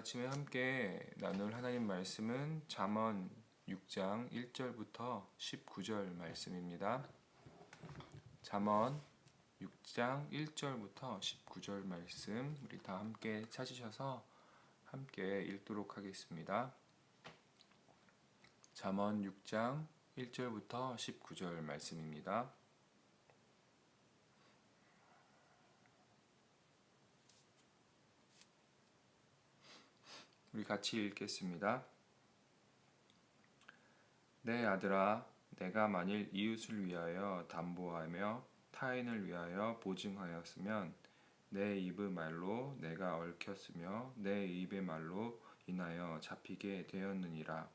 아침에 함께 나눌 하나님 말씀은 잠언 6장 1절부터 19절 말씀입니다. 잠언 6장 1절부터 19절 말씀 우리 다 함께 찾으셔서 함께 읽도록 하겠습니다. 잠언 6장 1절부터 19절 말씀입니다. 우리 같이 읽겠습니다. 내 아들아, 내가 만일 이웃을 위하여 담보하며 타인을 위하여 보증하였으면 내 입의 말로 내가 얽혔으며 내 입의 말로 인하여 잡히게 되었느니라.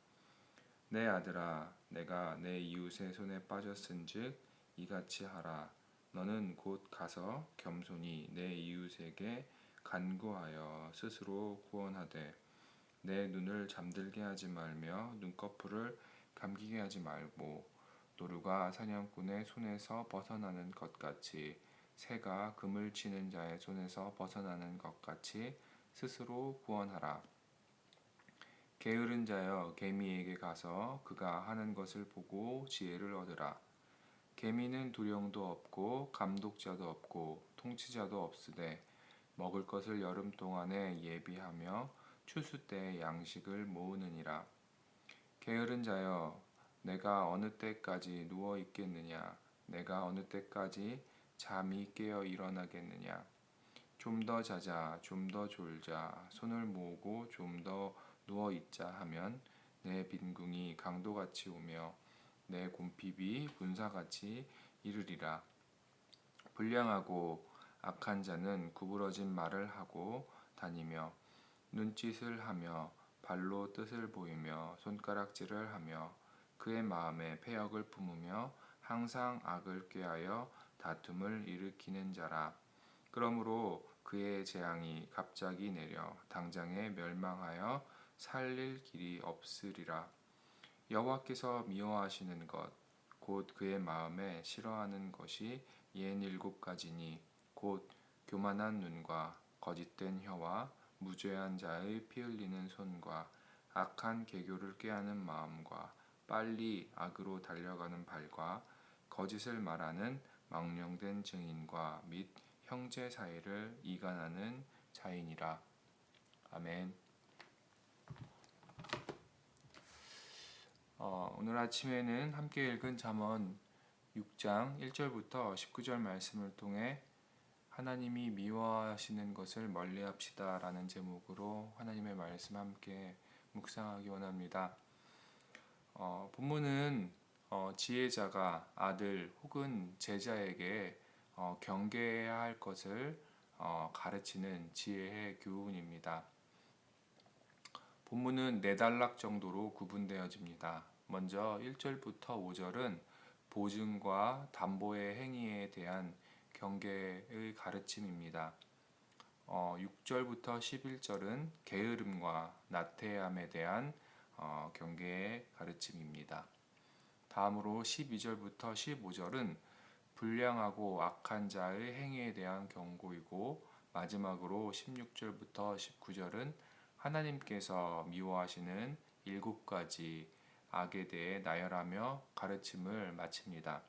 내 아들아, 내가 내 이웃의 손에 빠졌은즉 이같이 하라. 너는 곧 가서 겸손히 내 이웃에게 간구하여 스스로 구원하되 내 눈을 잠들게 하지 말며 눈꺼풀을 감기게 하지 말고 노루가 사냥꾼의 손에서 벗어나는 것 같이 새가 그물 치는 자의 손에서 벗어나는 것 같이 스스로 구원하라. 게으른 자여 개미에게 가서 그가 하는 것을 보고 지혜를 얻으라. 개미는 두령도 없고 감독자도 없고 통치자도 없으되 먹을 것을 여름 동안에 예비하며 추수 때 양식을 모으느니라. 게으른 자여, 내가 어느 때까지 누워 있겠느냐? 내가 어느 때까지 잠이 깨어 일어나겠느냐? 좀 더 자자, 좀 더 졸자, 손을 모으고 좀 더 누워 있자 하면 내 빈궁이 강도같이 오며 내 곰핍이 분사같이 이르리라. 불량하고 악한 자는 구부러진 말을 하고 다니며 눈짓을 하며 발로 뜻을 보이며 손가락질을 하며 그의 마음에 패역을 품으며 항상 악을 꾀하여 다툼을 일으키는 자라. 그러므로 그의 재앙이 갑자기 내려 당장에 멸망하여 살릴 길이 없으리라. 여호와께서 미워하시는 것 곧 그의 마음에 싫어하는 것이 옌 7가지니 곧 교만한 눈과 거짓된 혀와 무죄한 자의 피 흘리는 손과 악한 계교를 꾀하는 마음과 빨리 악으로 달려가는 발과 거짓을 말하는 망령된 증인과 및 형제 사이를 이간하는 자이니라. 아멘. 오늘 아침에는 함께 읽은 잠언 6장 1절부터 19절 말씀을 통해 하나님이 미워하시는 것을 멀리합시다 라는 제목으로 하나님의 말씀 함께 묵상하기 원합니다. 본문은 지혜자가 아들 혹은 제자에게 경계해야 할 것을 가르치는 지혜의 교훈입니다. 본문은 4단락 정도로 구분되어집니다. 먼저 1절부터 5절은 보증과 담보의 행위에 대한 경계의 가르침입니다. 6절부터 11절은 게으름과 나태함에 대한 경계의 가르침입니다. 다음으로 12절부터 15절은 불량하고 악한 자의 행위에 대한 경고이고 마지막으로 16절부터 19절은 하나님께서 미워하시는 7가지 악에 대해 나열하며 가르침을 마칩니다.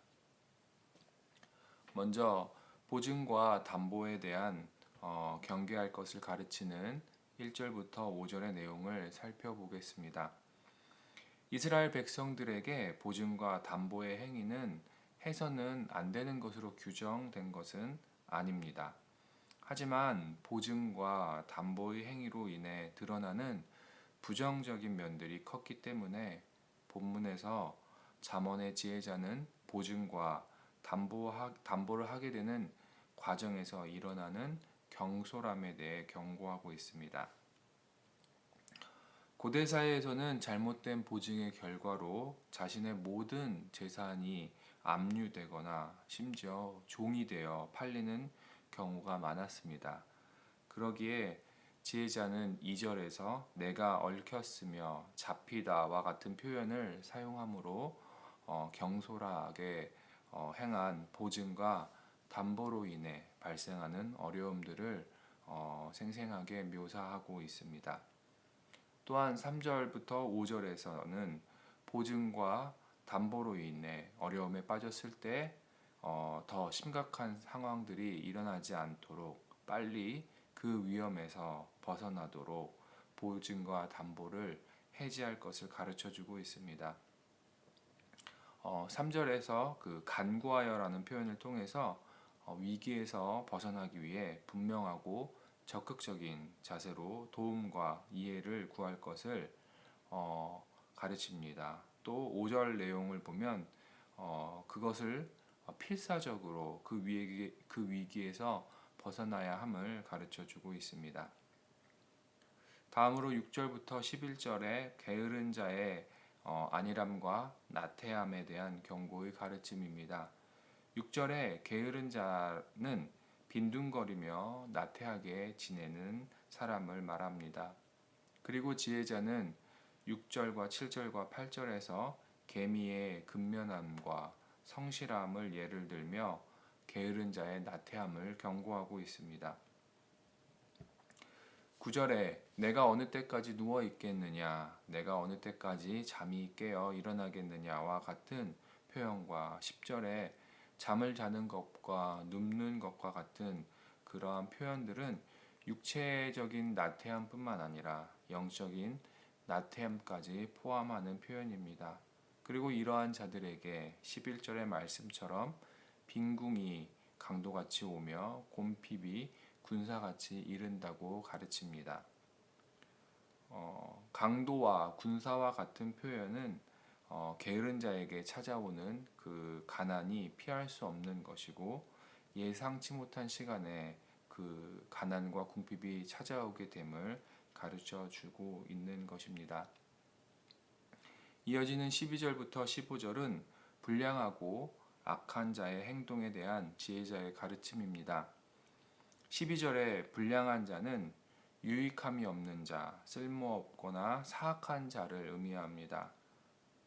먼저 보증과 담보에 대한 경계할 것을 가르치는 1절부터 5절의 내용을 살펴보겠습니다. 이스라엘 백성들에게 보증과 담보의 행위는 해서는 안 되는 것으로 규정된 것은 아닙니다. 하지만 보증과 담보의 행위로 인해 드러나는 부정적인 면들이 컸기 때문에 본문에서 잠언의 지혜자는 보증과 담보를 하게 되는 과정에서 일어나는 경솔함에 대해 경고하고 있습니다. 고대 사회에서는 잘못된 보증의 결과로 자신의 모든 재산이 압류되거나 심지어 종이 되어 팔리는 경우가 많았습니다. 그러기에 지혜자는 2절에서 내가 얽혔으며 잡히다와 같은 표현을 사용함으로 경솔하게 행한 보증과 담보로 인해 발생하는 어려움들을 생생하게 묘사하고 있습니다. 또한 3절부터 5절에서는 보증과 담보로 인해 어려움에 빠졌을 때 더 심각한 상황들이 일어나지 않도록 빨리 그 위험에서 벗어나도록 보증과 담보를 해지할 것을 가르쳐 주고 있습니다. 3절에서 그 간구하여라는 표현을 통해서 위기에서 벗어나기 위해 분명하고 적극적인 자세로 도움과 이해를 구할 것을 가르칩니다. 또 5절 내용을 보면 그것을 필사적으로 그 위기에서 벗어나야 함을 가르쳐 주고 있습니다. 다음으로 6절부터 11절에 게으른 자의 안일함과 나태함에 대한 경고의 가르침입니다. 6절에 게으른 자는 빈둥거리며 나태하게 지내는 사람을 말합니다. 그리고 지혜자는 6절과 7절과 8절에서 개미의 근면함과 성실함을 예를 들며 게으른 자의 나태함을 경고하고 있습니다. 9절에 내가 어느 때까지 누워 있겠느냐, 내가 어느 때까지 잠이 깨어 일어나겠느냐와 같은 표현과 10절에 잠을 자는 것과 눕는 것과 같은 그러한 표현들은 육체적인 나태함뿐만 아니라 영적인 나태함까지 포함하는 표현입니다. 그리고 이러한 자들에게 11절의 말씀처럼 빈궁이 강도같이 오며 곰핍이 군사같이 이른다고 가르칩니다. 강도와 군사와 같은 표현은 게으른 자에게 찾아오는 그 가난이 피할 수 없는 것이고 예상치 못한 시간에 그 가난과 궁핍이 찾아오게 됨을 가르쳐 주고 있는 것입니다. 이어지는 12절부터 15절은 불량하고 악한 자의 행동에 대한 지혜자의 가르침입니다. 12절에 불량한 자는 유익함이 없는 자, 쓸모없거나 사악한 자를 의미합니다.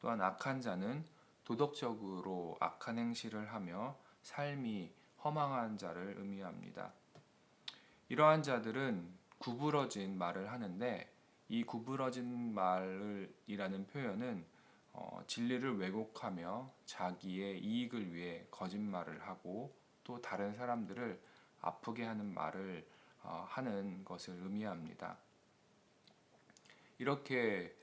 또한 악한 자는 도덕적으로 악한 행실을 하며 삶이 허망한 자를 의미합니다. 이러한 자들은 구부러진 말을 하는데 이 구부러진 말이라는 표현은 진리를 왜곡하며 자기의 이익을 위해 거짓말을 하고 또 다른 사람들을 아프게 하는 말을 하는 것을 의미합니다. 이렇게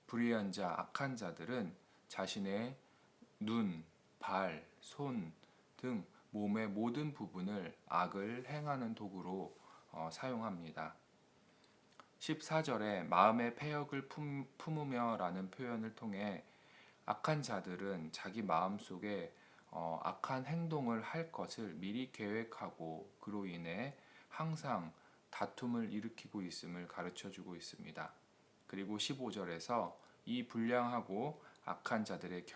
불의한 자, 악한 자들은 자신의 눈, 발, 손 등 몸의 모든 부분을 악을 행하는 도구로 사용합니다. 14절에 마음의 패역을 품으며 라는 표현을 통해 악한 자들은 자기 마음속에 악한 행동을 할 것을 미리 계획하고 그로 인해 항상 다툼을 일으키고 있음을 가르쳐 주고 있습니다. 그리고 15절에서 이 불량하고 악한 자들의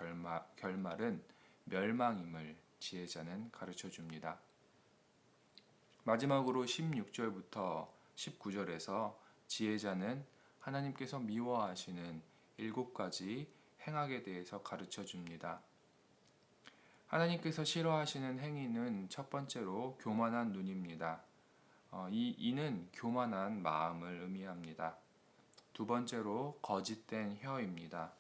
결말은 멸망임을 지혜자는 가르쳐 줍니다. 마지막으로 16절부터 19절에서 지혜자는 하나님께서 미워하시는 7가지 행악에 대해서 가르쳐 줍니다. 하나님께서 싫어하시는 행위는 첫 번째로 교만한 눈입니다. 이는 교만한 마음을 의미합니다. 두 번째로 거짓된 혀입니다.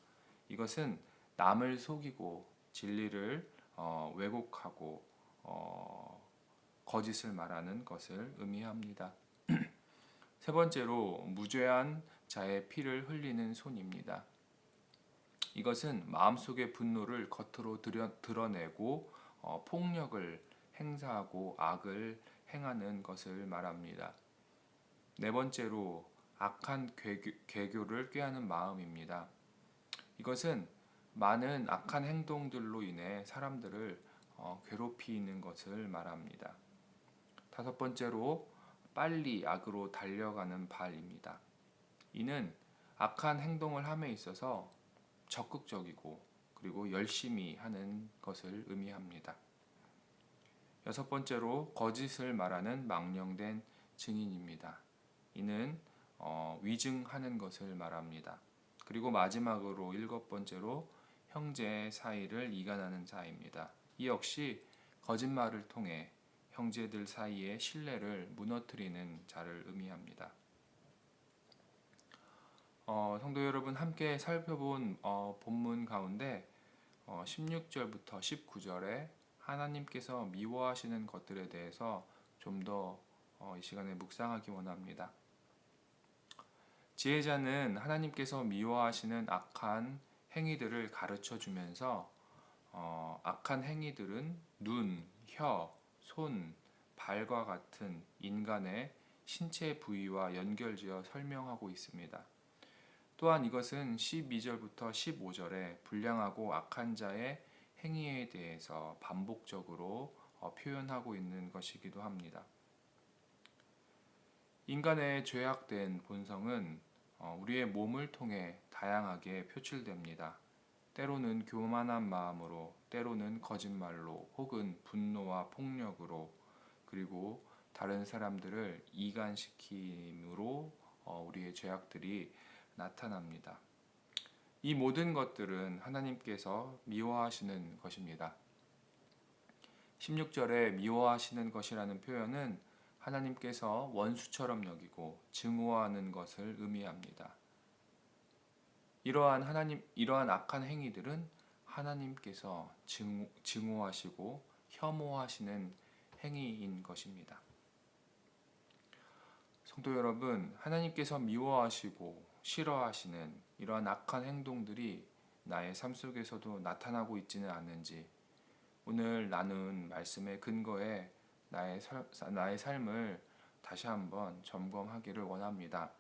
이것은 남을 속이고 진리를 왜곡하고 거짓을 말하는 것을 의미합니다. 세 번째로 무죄한 자의 피를 흘리는 손입니다. 이것은 마음속의 분노를 겉으로 드러내고 폭력을 행사하고 악을 행하는 것을 말합니다. 네 번째로 악한 괴교를 꾀하는 마음입니다. 이것은 많은 악한 행동들로 인해 사람들을 괴롭히는 것을 말합니다. 다섯 번째로 빨리 악으로 달려가는 발입니다. 이는 악한 행동을 함에 있어서 적극적이고 그리고 열심히 하는 것을 의미합니다. 여섯 번째로 거짓을 말하는 망령된 증인입니다. 이는 위증하는 것을 말합니다. 그리고 마지막으로 일곱 번째로 형제 사이를 이간하는 자입니다. 이 역시 거짓말을 통해 형제들 사이의 신뢰를 무너뜨리는 자를 의미합니다. 성도 여러분 함께 살펴본 본문 가운데 16절부터 19절에 하나님께서 미워하시는 것들에 대해서 좀 더 이 시간에 묵상하기 원합니다. 지혜자는 하나님께서 미워하시는 악한 행위들을 가르쳐 주면서 악한 행위들은 눈, 혀, 손, 발과 같은 인간의 신체 부위와 연결지어 설명하고 있습니다. 또한 이것은 12절부터 15절에 불량하고 악한 자의 행위에 대해서 반복적으로 표현하고 있는 것이기도 합니다. 인간의 죄악된 본성은 우리의 몸을 통해 다양하게 표출됩니다. 때로는 교만한 마음으로, 때로는 거짓말로, 혹은 분노와 폭력으로, 그리고 다른 사람들을 이간시킴으로 우리의 죄악들이 나타납니다. 이 모든 것들은 하나님께서 미워하시는 것입니다. 16절에 미워하시는 것이라는 표현은 하나님께서 원수처럼 여기고 증오하는 것을 의미합니다. 이러한 악한 행위들은 하나님께서 증오하시고 혐오하시는 행위인 것입니다. 성도 여러분, 하나님께서 미워하시고 싫어하시는 이러한 악한 행동들이 나의 삶 속에서도 나타나고 있지는 않은지 오늘 나눈 말씀의 근거에 나의 삶을 다시 한번 점검하기를 원합니다.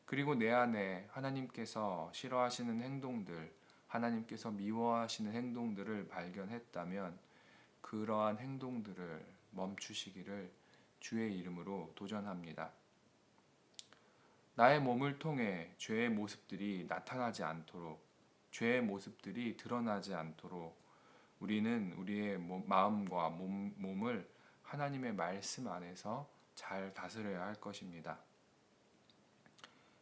그리고 내 안에 하나님께서 싫어하시는 행동들, 하나님께서 미워하시는 행동들을 발견했다면 그러한 행동들을 멈추시기를 주의 이름으로 도전합니다. 나의 몸을 통해 죄의 모습들이 나타나지 않도록, 죄의 모습들이 드러나지 않도록 우리는 우리의 마음과 몸을 하나님의 말씀 안에서 잘 다스려야 할 것입니다.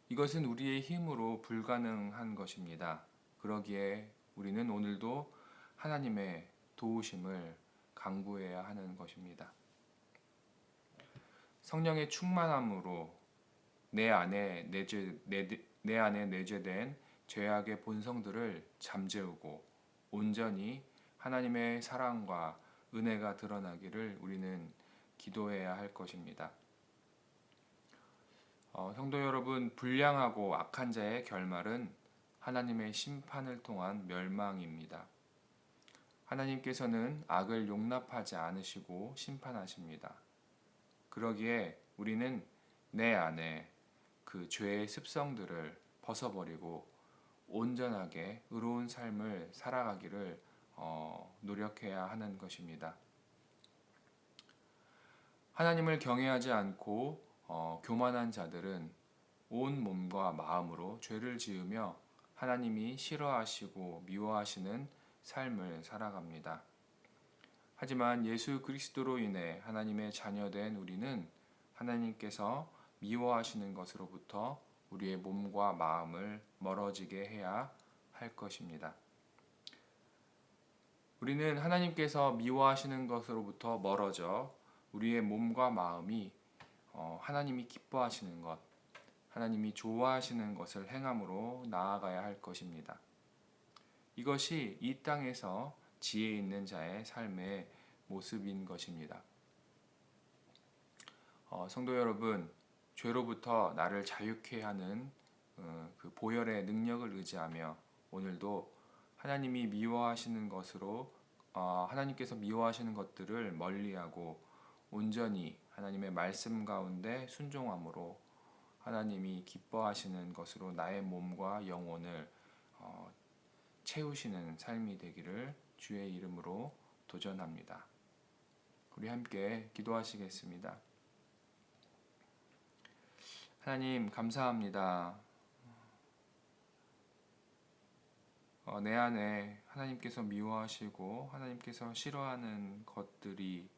이것은 우리의 힘으로 불가능한 것입니다. 그러기에 우리는 오늘도 하나님의 도우심을 간구해야 하는 것입니다. 성령의 충만함으로 내 안에 내재된 죄악의 본성들을 잠재우고 온전히 하나님의 사랑과 은혜가 드러나기를 우리는 기도해야 할 것입니다. 성도 여러분, 불량하고 악한 자의 결말은 하나님의 심판을 통한 멸망입니다. 하나님께서는 악을 용납하지 않으시고 심판하십니다. 그러기에 우리는 내 안에 그 죄의 습성들을 벗어버리고 온전하게 의로운 삶을 살아가기를 노력해야 하는 것입니다. 하나님을 경외하지 않고 교만한 자들은 온 몸과 마음으로 죄를 지으며 하나님이 싫어하시고 미워하시는 삶을 살아갑니다. 하지만 예수 그리스도로 인해 하나님의 자녀된 우리는 하나님께서 미워하시는 것으로부터 우리의 몸과 마음을 멀어지게 해야 할 것입니다. 우리는 하나님께서 미워하시는 것으로부터 멀어져 우리의 몸과 마음이 하나님이 기뻐하시는 것, 하나님이 좋아하시는 것을 행함으로 나아가야 할 것입니다. 이것이 이 땅에서 지혜 있는 자의 삶의 모습인 것입니다. 성도 여러분, 죄로부터 나를 자유케 하는 그 보혈의 능력을 의지하며 오늘도 하나님이 미워하시는 것으로 하나님께서 미워하시는 것들을 멀리하고 온전히 하나님의 말씀 가운데 순종함으로 하나님이 기뻐하시는 것으로 나의 몸과 영혼을 채우시는 삶이 되기를 주의 이름으로 도전합니다. 우리 함께 기도하시겠습니다. 하나님 감사합니다. 내 안에 하나님께서 미워하시고 하나님께서 싫어하는 것들이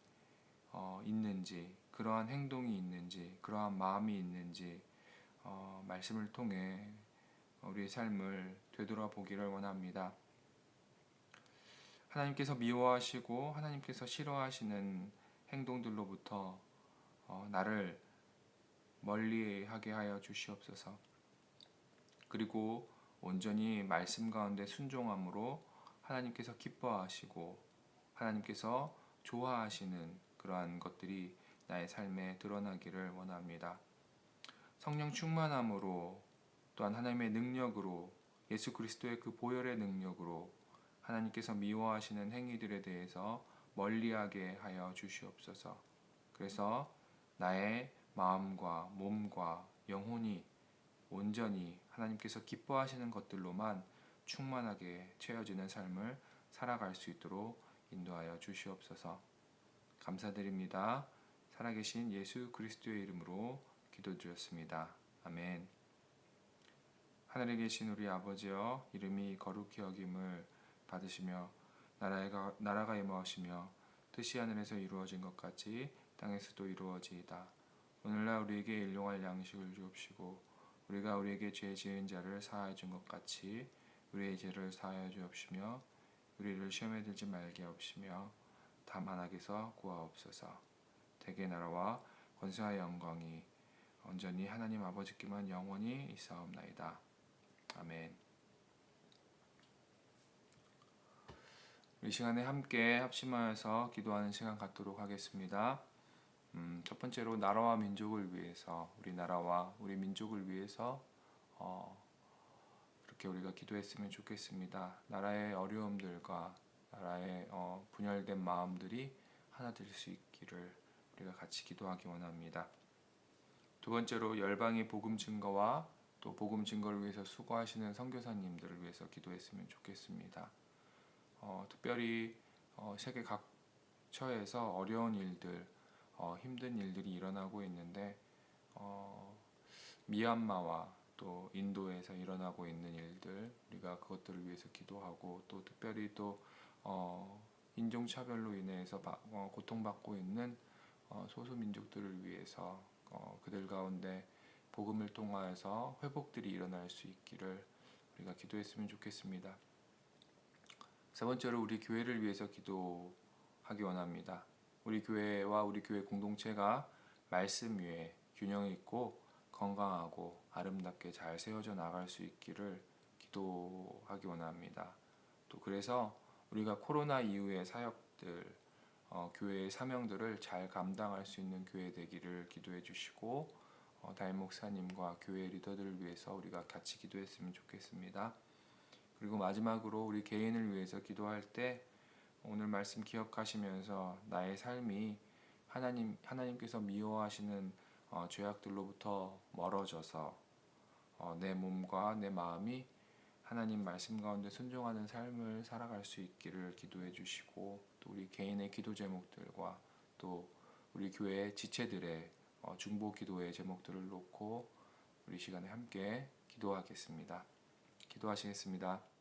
있는지, 그러한 행동이 있는지, 그러한 마음이 있는지 말씀을 통해 우리의 삶을 되돌아보기를 원합니다. 하나님께서 미워하시고 하나님께서 싫어하시는 행동들로부터 나를 멀리하게 하여 주시옵소서. 그리고 온전히 말씀 가운데 순종함으로 하나님께서 기뻐하시고 하나님께서 좋아하시는 그러한 것들이 나의 삶에 드러나기를 원합니다. 성령 충만함으로 또한 하나님의 능력으로 예수 그리스도의 그 보혈의 능력으로 하나님께서 미워하시는 행위들에 대해서 멀리하게 하여 주시옵소서. 그래서 나의 마음과 몸과 영혼이 온전히 하나님께서 기뻐하시는 것들로만 충만하게 채워지는 삶을 살아갈 수 있도록 인도하여 주시옵소서. 감사드립니다. 살아계신 예수 그리스도의 이름으로 기도드렸습니다. 아멘. 하늘에 계신 우리 아버지여, 이름이 거룩히 여김을 받으시며 나라가 임하시며 뜻이 하늘에서 이루어진 것 같이 땅에서도 이루어지이다. 오늘날 우리에게 일용할 양식을 주옵시고 우리가 우리에게 죄 지은 자를 사하여 준 것 같이 우리의 죄를 사하여 주옵시며 우리를 시험에 들지 말게 하옵시며 다만 악에서 구하옵소서. 대개 나라와 권세와 영광이 온전히 하나님 아버지께만 영원히 있사옵나이다. 아멘. 이 시간에 함께 합심하여서 기도하는 시간 갖도록 하겠습니다. 첫 번째로 나라와 민족을 위해서, 우리 나라와 우리 민족을 위해서 그렇게 우리가 기도했으면 좋겠습니다. 나라의 어려움들과 나라의 분열된 마음들이 하나 될 수 있기를 우리가 같이 기도하기 원합니다. 두 번째로 열방의 복음 증거와 또 복음 증거를 위해서 수고하시는 선교사님들을 위해서 기도했으면 좋겠습니다. 특별히 세계 각처에서 어려운 일들, 힘든 일들이 일어나고 있는데 미얀마와 또 인도에서 일어나고 있는 일들, 우리가 그것들을 위해서 기도하고 또 특별히 또 인종차별로 인해서 고통받고 있는 소수민족들을 위해서 그들 가운데 복음을 통하여서 회복들이 일어날 수 있기를 우리가 기도했으면 좋겠습니다. 세 번째로 우리 교회를 위해서 기도하기 원합니다. 우리 교회와 우리 교회 공동체가 말씀 위에 균형 있고 건강하고 아름답게 잘 세워져 나갈 수 있기를 기도하기 원합니다. 또 그래서 우리가 코로나 이후의 사역들, 교회의 사명들을 잘 감당할 수 있는 교회 되기를 기도해 주시고 담임 목사님과 교회 리더들을 위해서 우리가 같이 기도했으면 좋겠습니다. 그리고 마지막으로 우리 개인을 위해서 기도할 때 오늘 말씀 기억하시면서 나의 삶이 하나님께서 미워하시는 죄악들로부터 멀어져서 내 몸과 내 마음이 하나님 말씀 가운데 순종하는 삶을 살아갈 수 있기를 기도해 주시고 또 우리 개인의 기도 제목들과 또 우리 교회 지체들의 중보 기도의 제목들을 놓고 우리 시간에 함께 기도하겠습니다. 기도하시겠습니다.